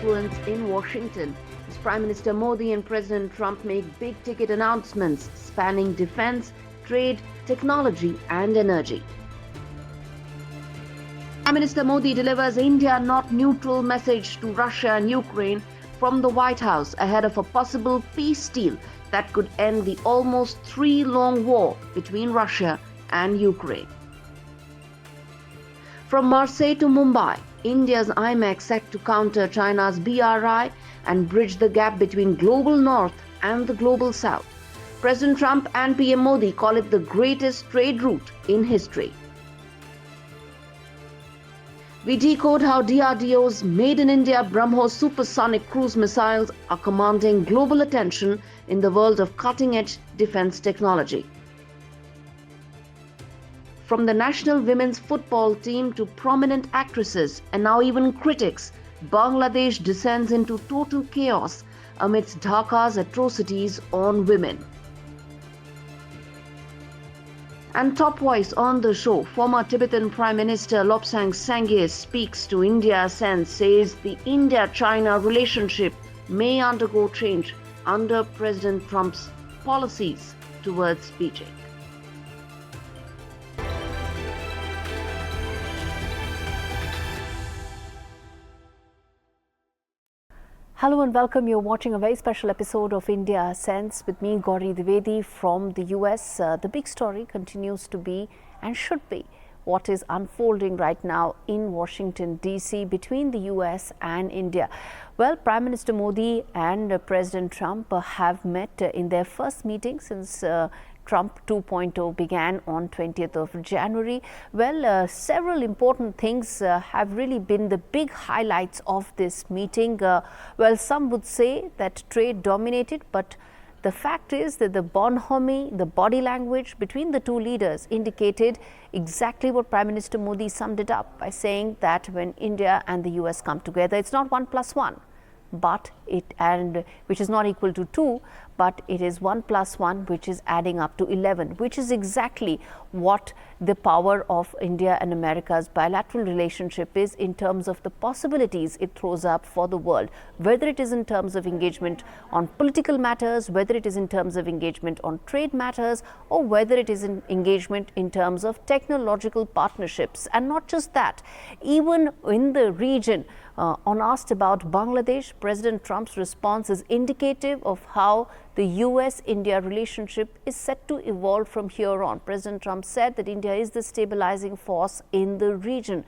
confluence in Washington as Prime Minister Modi and President Trump make big-ticket announcements spanning defense, trade, technology and energy. Prime Minister Modi delivers India not neutral message to Russia and Ukraine from the White House ahead of a possible peace deal that could end the almost 3-long war between Russia and Ukraine. From Marseille to Mumbai, India's IMEEC set to counter China's BRI and bridge the gap between global north and the global south. President Trump and PM Modi call it the greatest trade route in history. We decode how DRDO's Made in India Brahmos supersonic cruise missiles are commanding global attention in the world of cutting-edge defense technology. From the national women's football team to prominent actresses and now even critics, Bangladesh descends into total chaos amidst Dhaka's atrocities on women. And top voice on the show, former Tibetan Prime Minister Lobsang Sangye speaks to India Sense, says the India-China relationship may undergo change under President Trump's policies towards Beijing. Hello and welcome. You're watching a very special episode of India Sense with me, Gaurie Dwivedi from the US. The big story continues to be and should be what is unfolding right now in Washington, D.C. between the US and India. Well, Prime Minister Modi and President Trump have met in their first meeting since Trump 2.0 began on 20th of January. Well, several important things have really been the big highlights of this meeting. Well, some would say that trade dominated, but the fact is that the bonhomie, the body language between the two leaders indicated exactly what Prime Minister Modi summed it up by saying that when India and the US come together, it's not 1 + 1. But which is not equal to 2, but it is 1 + 1, which is adding up to 11, which is exactly what the power of India and America's bilateral relationship is in terms of the possibilities it throws up for the world, whether it is in terms of engagement on political matters, whether it is in terms of engagement on trade matters, or whether it is in engagement in terms of technological partnerships. And not just that, even in the region, on asked about Bangladesh, President Trump's response is indicative of how the US-India relationship is set to evolve from here on. President Trump said that India is the stabilizing force in the region,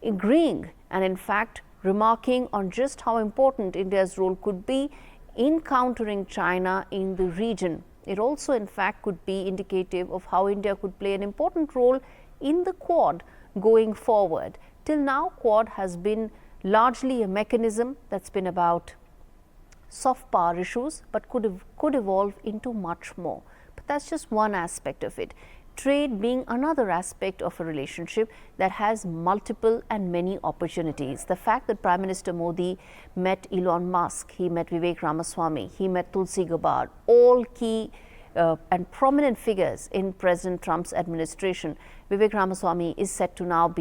agreeing and in fact remarking on just how important India's role could be in countering China in the region. It also in fact could be indicative of how India could play an important role in the Quad going forward. Till now, Quad has been largely a mechanism that's been about soft power issues, but could evolve into much more. But that's just one aspect of it. Trade being another aspect of a relationship that has multiple and many opportunities. The fact that Prime Minister Modi met Elon Musk, he met Vivek Ramaswamy, he met Tulsi Gabbard, all key and prominent figures in President Trump's administration. Vivek Ramaswamy is set to now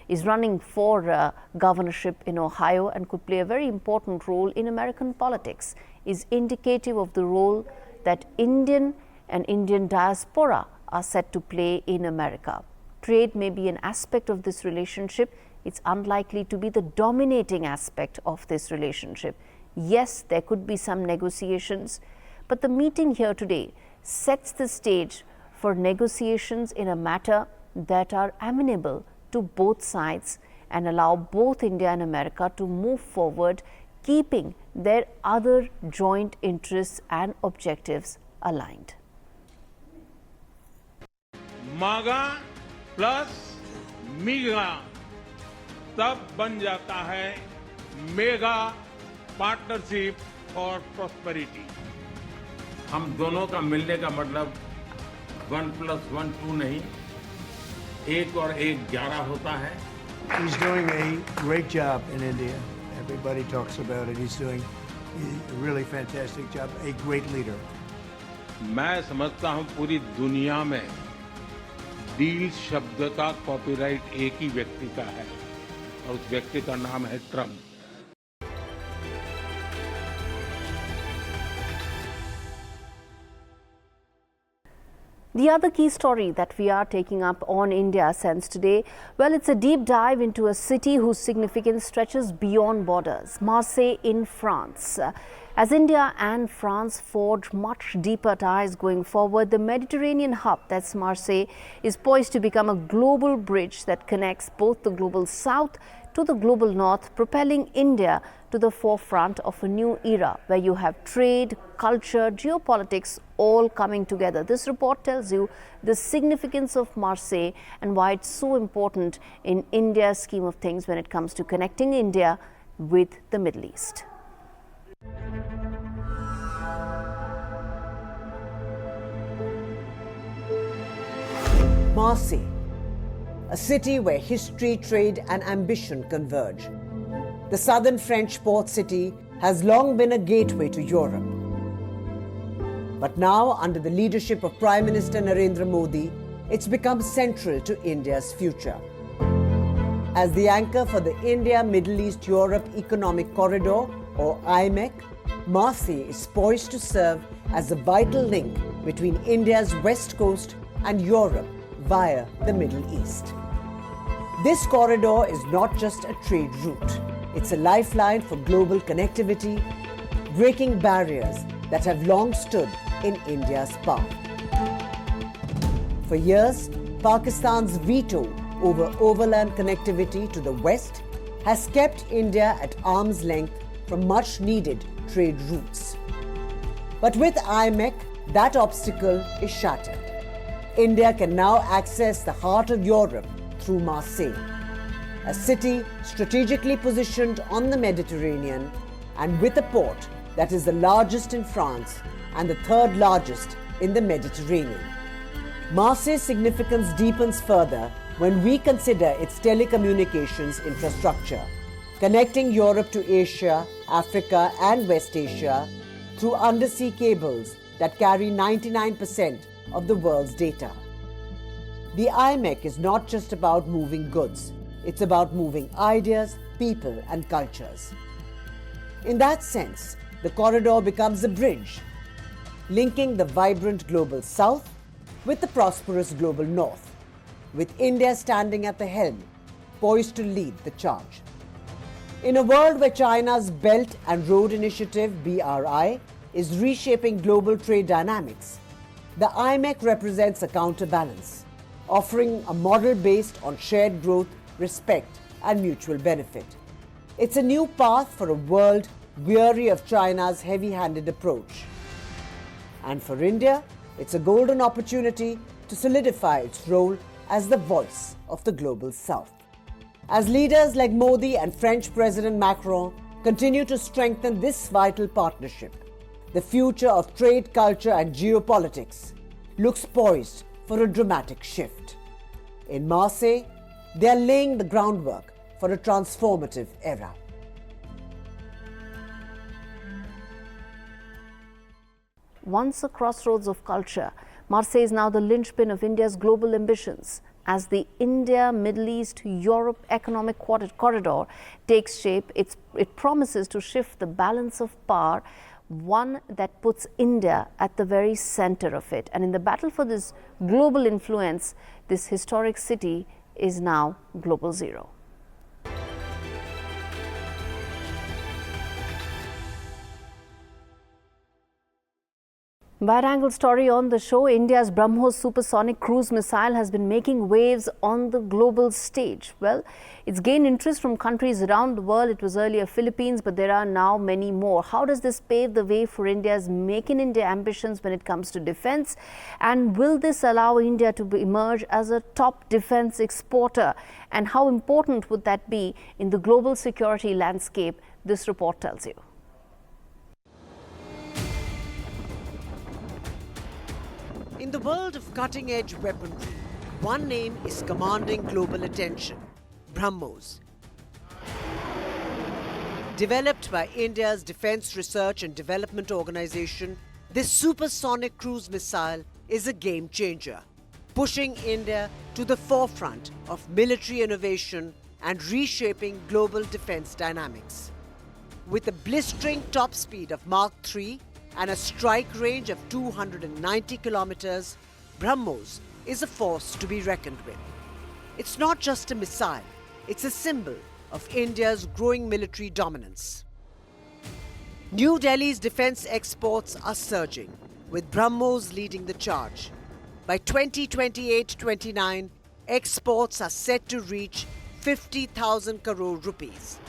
is running for governorship in Ohio and could play a very important role in American politics, is indicative of the role that Indian and Indian diaspora are set to play in America. Trade may be an aspect of this relationship. It's unlikely to be the dominating aspect of this relationship. Yes, there could be some negotiations, but the meeting here today sets the stage for negotiations in a matter that are amenable to both sides and allow both India and America to move forward, keeping their other joint interests and objectives aligned. MAGA plus MIGA तब बन जाता है mega partnership for prosperity. हम दोनों का मिलने का मतलब 1 + 1 2 नहीं, 1 और 1 11 होता है। He's doing a great job in India. Everybody talks about it. He's doing a really fantastic job. A great leader. मैं समझता हूं पूरी दुनिया में डील शब्द का कॉपीराइट एक ही व्यक्ति का है और उस व्यक्ति का नाम है Trump. The other key story that we are taking up on India Sense today, well, it's a deep dive into a city whose significance stretches beyond borders, Marseille in France. As India and France forge much deeper ties going forward, the Mediterranean hub, that's Marseille, is poised to become a global bridge that connects both the global south to the global north, propelling India to the forefront of a new era where you have trade, culture, geopolitics all coming together. This report tells you the significance of Marseille and why it's so important in India's scheme of things when it comes to connecting India with the Middle East. Marseille, a city where history, trade and ambition converge. The southern French port city has long been a gateway to Europe. But now, under the leadership of Prime Minister Narendra Modi, it's become central to India's future. As the anchor for the India-Middle East-Europe Economic Corridor, or IMEEC, Marseille is poised to serve as a vital link between India's west coast and Europe via the Middle East. This corridor is not just a trade route. It's a lifeline for global connectivity, breaking barriers that have long stood in India's path. For years, Pakistan's veto over overland connectivity to the west has kept India at arm's length from much needed trade routes. But with IMEEC, that obstacle is shattered. India can now access the heart of Europe through Marseille, a city strategically positioned on the Mediterranean and with a port that is the largest in France and the third largest in the Mediterranean. Marseille's significance deepens further when we consider its telecommunications infrastructure, connecting Europe to Asia, Africa and West Asia through undersea cables that carry 99% of the world's data. The IMEEC is not just about moving goods, it's about moving ideas, people and cultures. In that sense, the corridor becomes a bridge, linking the vibrant global south with the prosperous global north, with India standing at the helm, poised to lead the charge. In a world where China's Belt and Road Initiative, BRI, is reshaping global trade dynamics, the IMEEC represents a counterbalance, offering a model based on shared growth, respect and mutual benefit. It's a new path for a world weary of China's heavy-handed approach. And for India, it's a golden opportunity to solidify its role as the voice of the global south. As leaders like Modi and French President Macron continue to strengthen this vital partnership, the future of trade, culture and geopolitics looks poised for a dramatic shift. In Marseille, they are laying the groundwork for a transformative era. Once a crossroads of culture, Marseille is now the linchpin of India's global ambitions. As the India-Middle East-Europe economic corridor takes shape, it promises to shift the balance of power, one that puts India at the very center of it. And in the battle for this global influence, this historic city is now global zero. Wide-angle story on the show. India's Brahmos supersonic cruise missile has been making waves on the global stage. Well, it's gained interest from countries around the world. It was earlier Philippines, but there are now many more. How does this pave the way for India's Make in India ambitions when it comes to defense? And will this allow India to emerge as a top defense exporter? And how important would that be in the global security landscape? This report tells you. In the world of cutting-edge weaponry, one name is commanding global attention: Brahmos. Developed by India's Defence Research and Development Organization, this supersonic cruise missile is a game changer, pushing India to the forefront of military innovation and reshaping global defence dynamics. With a blistering top speed of Mach 3 and a strike range of 290 kilometers, Brahmos is a force to be reckoned with. It's not just a missile, it's a symbol of India's growing military dominance. New Delhi's defence exports are surging, with Brahmos leading the charge. By 2028-29, exports are set to reach 50,000 crore rupees,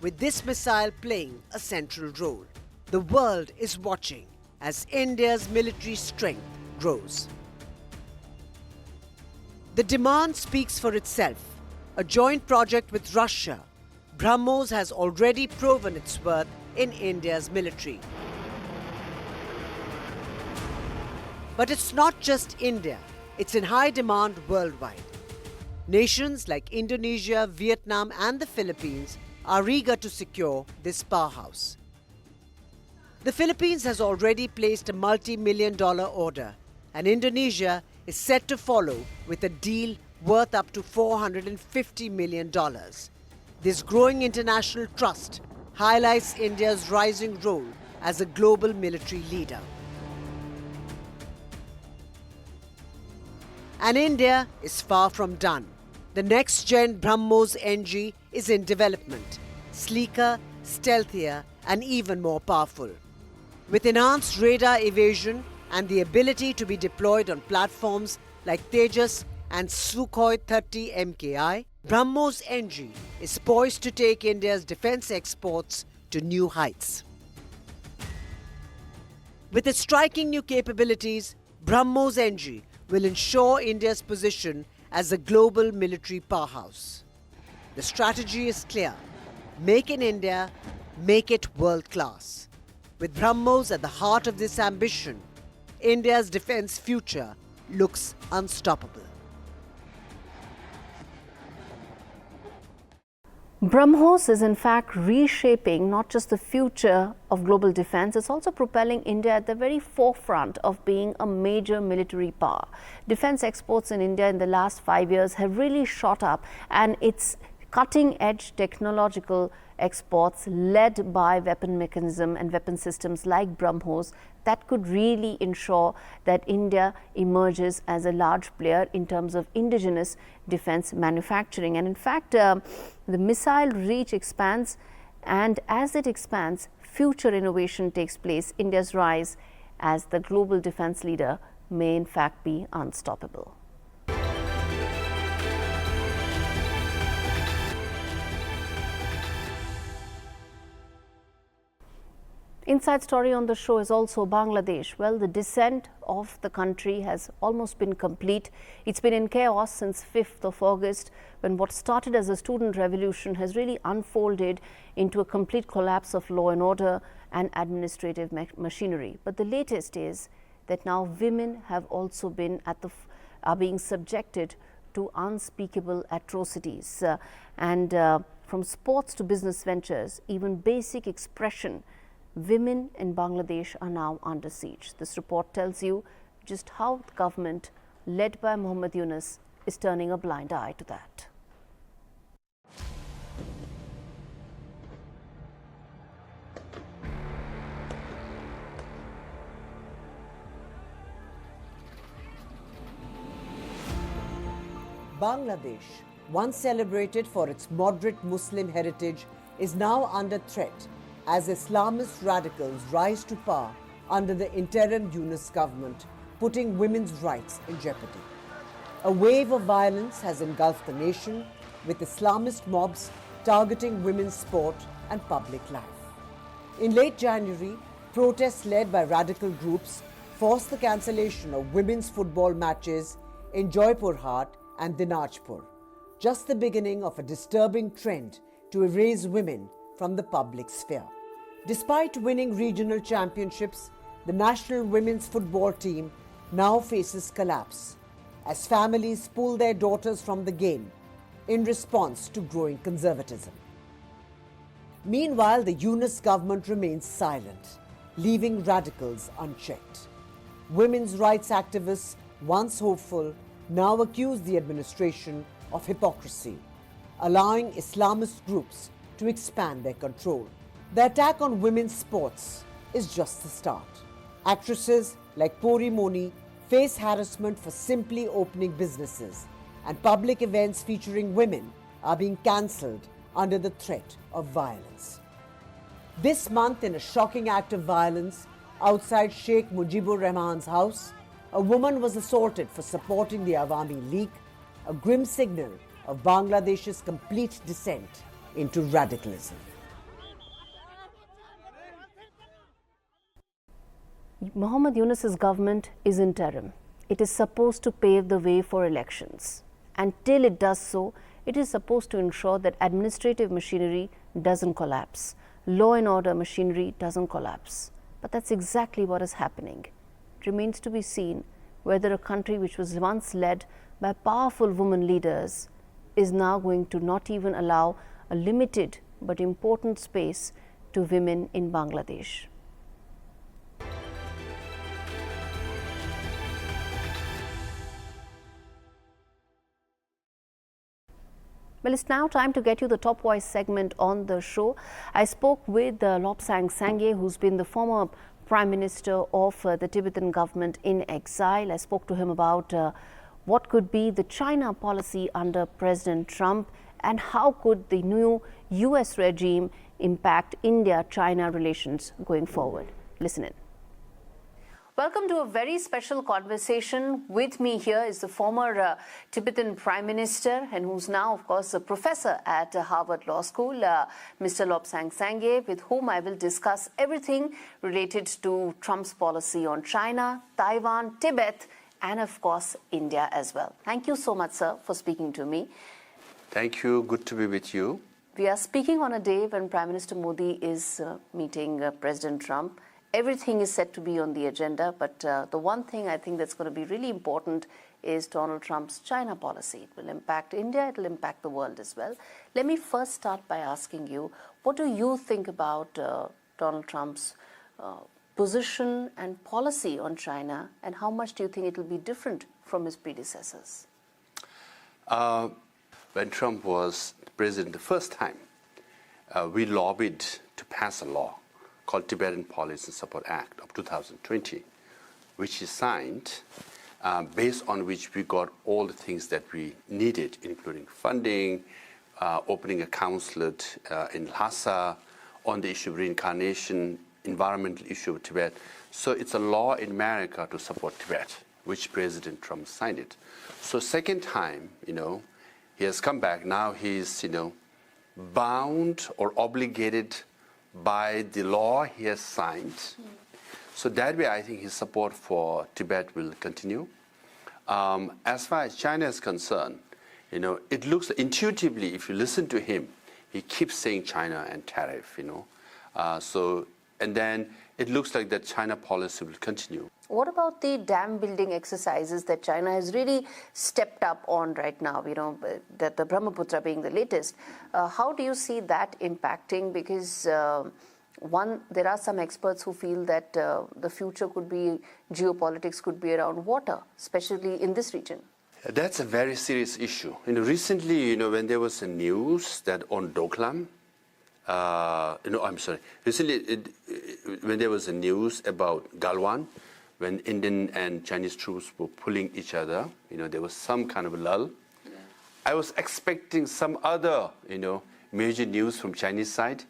with this missile playing a central role. The world is watching as India's military strength grows. The demand speaks for itself. A joint project with Russia, Brahmos has already proven its worth in India's military. But it's not just India, it's in high demand worldwide. Nations like Indonesia, Vietnam and the Philippines are eager to secure this powerhouse. The Philippines has already placed a multi-million-dollar order, and Indonesia is set to follow with a deal worth up to $450 million. This growing international trust highlights India's rising role as a global military leader. And India is far from done. The next-gen Brahmos NG is in development, sleeker, stealthier and even more powerful. With enhanced radar evasion and the ability to be deployed on platforms like Tejas and Sukhoi 30 MKI, Brahmos NG is poised to take India's defence exports to new heights. With its striking new capabilities, Brahmos NG will ensure India's position as a global military powerhouse. The strategy is clear. Make in India, make it world-class. With Brahmos at the heart of this ambition, India's defence future looks unstoppable. Brahmos is in fact reshaping not just the future of global defense, it's also propelling India at the very forefront of being a major military power. Defense exports in India in the last 5 years have really shot up, and its cutting-edge technological exports led by weapon mechanism and weapon systems like Brahmos that could really ensure that India emerges as a large player in terms of indigenous defense manufacturing. And in fact, the missile reach expands, and as it expands, future innovation takes place. India's rise as the global defense leader may in fact be unstoppable. Inside story on the show is also Bangladesh. Well, the descent of the country has almost been complete. It's been in chaos since 5th of August, when what started as a student revolution has really unfolded into a complete collapse of law and order and administrative machinery. But the latest is that now women have also been are being subjected to unspeakable atrocities. From sports to business ventures, even basic expression, women in Bangladesh are now under siege. This report tells you just how the government, led by Muhammad Yunus, is turning a blind eye to that. Bangladesh, once celebrated for its moderate Muslim heritage, is now under threat as Islamist radicals rise to power under the interim Yunus government, putting women's rights in jeopardy. A wave of violence has engulfed the nation, with Islamist mobs targeting women's sport and public life. In late January, protests led by radical groups forced the cancellation of women's football matches in Joypurhat and Dinajpur, just the beginning of a disturbing trend to erase women from the public sphere. Despite winning regional championships, the national women's football team now faces collapse as families pull their daughters from the game in response to growing conservatism. Meanwhile, the Yunus government remains silent, leaving radicals unchecked. Women's rights activists, once hopeful, now accuse the administration of hypocrisy, allowing Islamist groups to expand their control. The attack on women's sports is just the start. Actresses like Puri Moni face harassment for simply opening businesses, and public events featuring women are being cancelled under the threat of violence. This month, in a shocking act of violence outside Sheikh Mujibur Rahman's house, a woman was assaulted for supporting the Awami League, a grim signal of Bangladesh's complete descent into radicalism. Muhammad Yunus's government is interim. It is supposed to pave the way for elections. And till it does so, it is supposed to ensure that administrative machinery doesn't collapse. Law and order machinery doesn't collapse. But that's exactly what is happening. It remains to be seen whether a country which was once led by powerful women leaders is now going to not even allow a limited but important space to women in Bangladesh. Well, it's now time to get you the Top Voice segment on the show. I spoke with Lobsang Sangye, who's been the former Prime Minister of the Tibetan government in exile. I spoke to him about what could be the China policy under President Trump and how could the new US regime impact India-China relations going forward. Listen in. Welcome to a very special conversation. With me here is the former Tibetan Prime Minister and who's now, of course, a professor at Harvard Law School, Mr. Lobsang Sangye, with whom I will discuss everything related to Trump's policy on China, Taiwan, Tibet, and, of course, India as well. Thank you so much, sir, for speaking to me. Thank you. Good to be with you. We are speaking on a day when Prime Minister Modi is meeting President Trump. Everything is set to be on the agenda, but the one thing I think that's going to be really important is Donald Trump's China policy. It will impact India, it will impact the world as well. Let me first start by asking you, what do you think about Donald Trump's position and policy on China, and how much do you think it will be different from his predecessors? When Trump was president the first time, we lobbied to pass a law called Tibetan Policy Support Act of 2020, which he signed, based on which we got all the things that we needed, including funding, opening a consulate in Lhasa, on the issue of reincarnation, environmental issue of Tibet. So it's a law in America to support Tibet, which President Trump signed it. So second time, he has come back. Now he's, bound or obligated by the law he has signed. So that way, I think his support for Tibet will continue. As far as China is concerned, it looks intuitively, if you listen to him, he keeps saying China and tariff, and then it looks like that China policy will continue. What about the dam building exercises that China has really stepped up on right now, that the Brahmaputra being the latest? How do you see that impacting? Because one, there are some experts who feel that the future could be, geopolitics could be around water, especially in this region. That's a very serious issue. Recently, when there was a news that on Doklam, recently when there was a news about Galwan, when Indian and Chinese troops were pulling each other, there was some kind of a lull. Yeah. I was expecting some other, major news from Chinese side.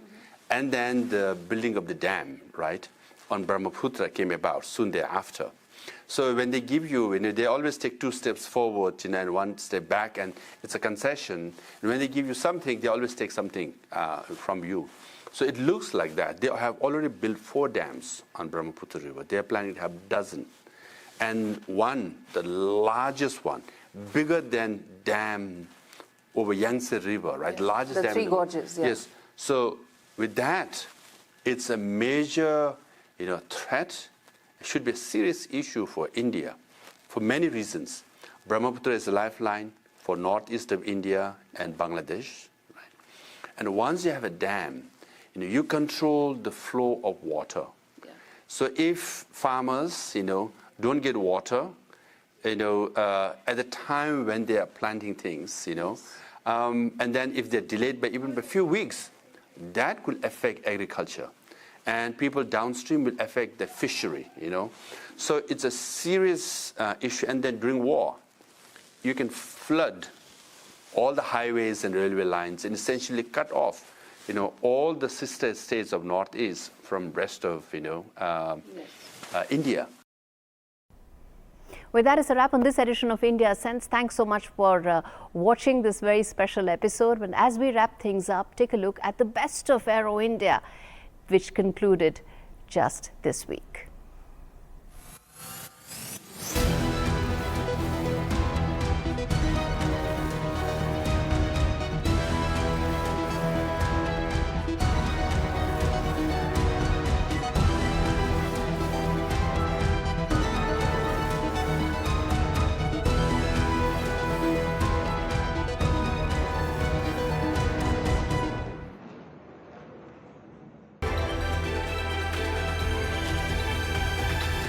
And then the building of the dam, right, on Brahmaputra came about soon thereafter. So when they give you, they always take 2 steps forward, and 1 step back, and it's a concession. And when they give you something, they always take something from you. So it looks like that. They have already built 4 dams on Brahmaputra River. They are planning to have a dozen. And one, the largest one, bigger than dam over Yangtze River, right? Yes. Largest the dam. 3 gorges, yeah. Yes. So with that, it's a major, threat. It should be a serious issue for India for many reasons. Brahmaputra is a lifeline for northeast of India and Bangladesh, right? And once you have a dam, you control the flow of water. Yeah. So if farmers, don't get water, at the time when they are planting things, and then if they're delayed by even a few weeks, that could affect agriculture. and people downstream will affect the fishery, you know. So it's a serious issue. And then during war, you can flood all the highways and railway lines and essentially cut off, you know, all the sister states of Northeast from rest of, you know, India. Well, that is a wrap on this edition of India Sense. Thanks so much for watching this very special episode. And as we wrap things up, take a look at the best of Aero India, which concluded just this week.